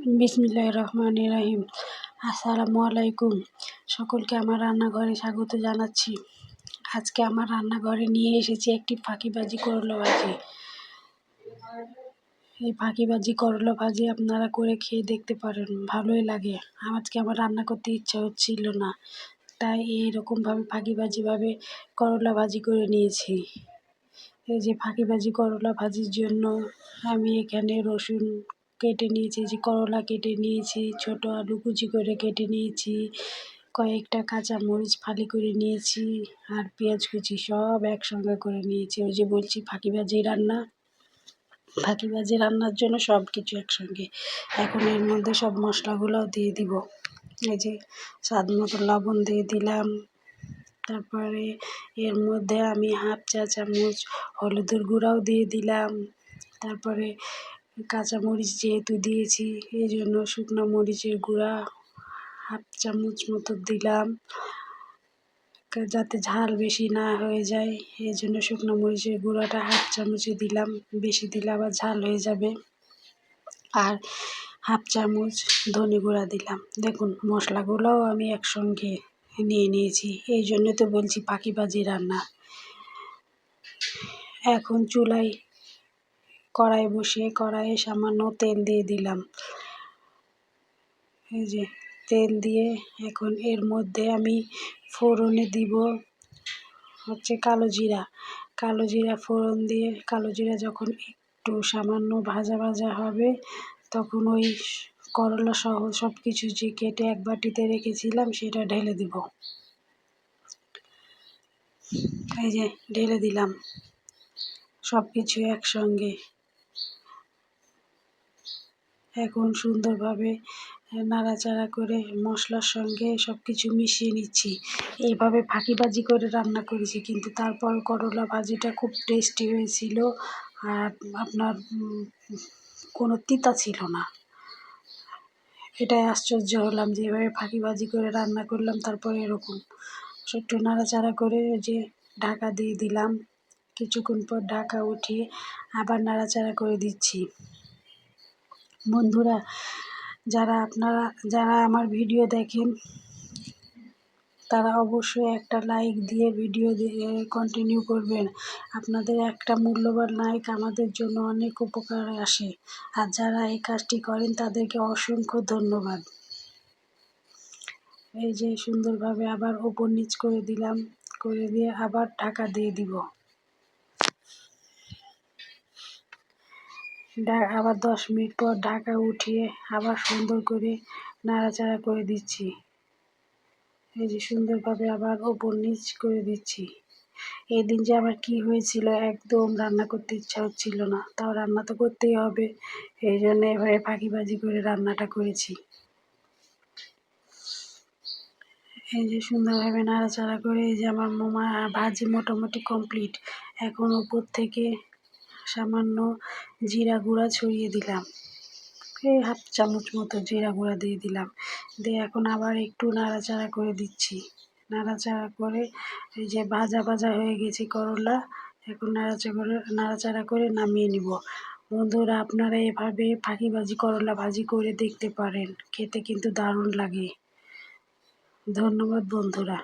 বিসমিল্লাহির রহমানির রহিম। আসসালামু আলাইকুম। সকলকে আমার রান্নাঘরে স্বাগত জানাচ্ছি। আজকে আমার রান্নাঘরে নিয়ে এসেছি একটি ফাঁকিবাজি করলা ভাজি। এই ফাঁকিবাজি করলা ভাজি আপনারা করে খেয়ে দেখতে পারেন, ভালোই লাগে। আজকে আমার রান্না করতে ইচ্ছা হচ্ছিল না, তাই এইরকমভাবে ফাঁকিবাজিভাবে করলা ভাজি করে নিয়েছি। এই যে ফাঁকিবাজি করলা ভাজির জন্য আমি এখানে রসুন কেটে নিয়েছি, যে করলা কেটে নিয়েছি, ছোট আলু কুচি করে কেটে নিয়েছি, কয়েকটা কাঁচামরিচ ফালি করে নিয়েছি, আর পেঁয়াজ কুচি সব একসঙ্গে করে নিয়েছি। ওই যে বলছি ফাঁকিবাজি রান্নার জন্য সব কিছু একসঙ্গে। এখন এর মধ্যে সব মশলাগুলোও দিয়ে দিব। এই যে স্বাদ মতো লবণ দিয়ে দিলাম, তারপরে এর মধ্যে আমি হাফ চা চামচ হলুদের গুঁড়াও দিয়ে দিলাম। তারপরে কাঁচামরিচ যেহেতু দিয়েছি, এই জন্য শুকনো মরিচের গুঁড়া হাফ চামচ মতো দিলাম, যাতে ঝাল বেশি না হয়ে যায়। এই জন্য শুকনো মরিচের গুঁড়াটা হাফ চামচে দিলাম, বেশি দিলে আবার ঝাল হয়ে যাবে। আর হাফ চামচ ধনে গুঁড়া দিলাম। দেখুন মশলাগুলোও আমি একসঙ্গে নিয়ে নিয়েছি, এই জন্য তো বলছি ফাঁকিবাজি রান্না। এখন চুলায় কড়াই বসিয়ে কড়াইয়ে সামান্য তেল দিয়ে দিলাম। এই যে তেল দিয়ে এখন এর মধ্যে আমি ফোড়নে দিব হচ্ছে কালো জিরা ফোড়ন দিয়ে, কালো জিরা যখন একটু সামান্য ভাজা ভাজা হবে, তখন ওই করলা সহ সব কিছু যে কেটে এক বাটিতে রেখেছিলাম সেটা ঢেলে দিব। এই যে ঢেলে দিলাম সব কিছু একসঙ্গে। এখন সুন্দরভাবে নাড়াচাড়া করে মশলার সঙ্গে সব কিছু মিশিয়ে নিচ্ছি। এইভাবে ফাঁকিবাজি করে রান্না করেছি, কিন্তু তারপর করলা ভাজিটা খুব টেস্টি হয়েছিল, আর আপনার কোনো তিতা ছিল না। এটাই আশ্চর্য হলাম যে এভাবে ফাঁকিবাজি করে রান্না করলাম, তারপরে এরকম। একটু নাড়াচাড়া করে যে ঢাকা দিয়ে দিলাম, কিছুক্ষণ পর ঢাকা উঠিয়ে আবার নাড়াচাড়া করে দিচ্ছি। বন্ধুরা, যারা আমার ভিডিও দেখেন তারা অবশ্যই একটা লাইক দিয়ে ভিডিও কন্টিনিউ করবেন। আপনাদের একটা মূল্যবান লাইক আমাদের জন্য অনেক উপকারে আসে, আর যারা এই কাজটি করেন তাদেরকে অসংখ্য ধন্যবাদ। এই যে সুন্দরভাবে আবার ওপর নিচ করে দিলাম, করে দিয়ে আবার ঢাকা দিয়ে দিব। আবার 10 মিনিট পর ঢাকা উঠিয়ে আবার সুন্দর করে নাড়াচাড়া করে দিচ্ছি। এই যে সুন্দরভাবে আবার ওপর নিচ করে দিচ্ছি। এই দিন যে আমার কি হয়েছিল, একদম রান্না করতে ইচ্ছা হচ্ছিল না, তাও রান্না তো করতেই হবে, এই জন্য এভাবে ফাঁকিবাজি করে রান্নাটা করেছি। এই যে সুন্দরভাবে নাড়াচাড়া করে এই যে আমার ভাজি মোটামুটি কমপ্লিট। এখন উপর থেকে সামান্য জিরা গুঁড়া ছড়িয়ে দিলাম, এই হাফ চামচ মতো জিরা গুঁড়া দিয়ে দিলাম। দিয়ে এখন আবার একটু নাড়াচাড়া করে দিচ্ছি। নাড়াচাড়া করে এই যে ভাজা ভাজা হয়ে গেছে করলা, এখন নাড়াচাড়া করে নামিয়ে নিব। বন্ধুরা, আপনারা এভাবে ফাঁকিবাজি করলা ভাজি করে দেখতে পারেন, খেতে কিন্তু দারুণ লাগে। ধন্যবাদ বন্ধুরা।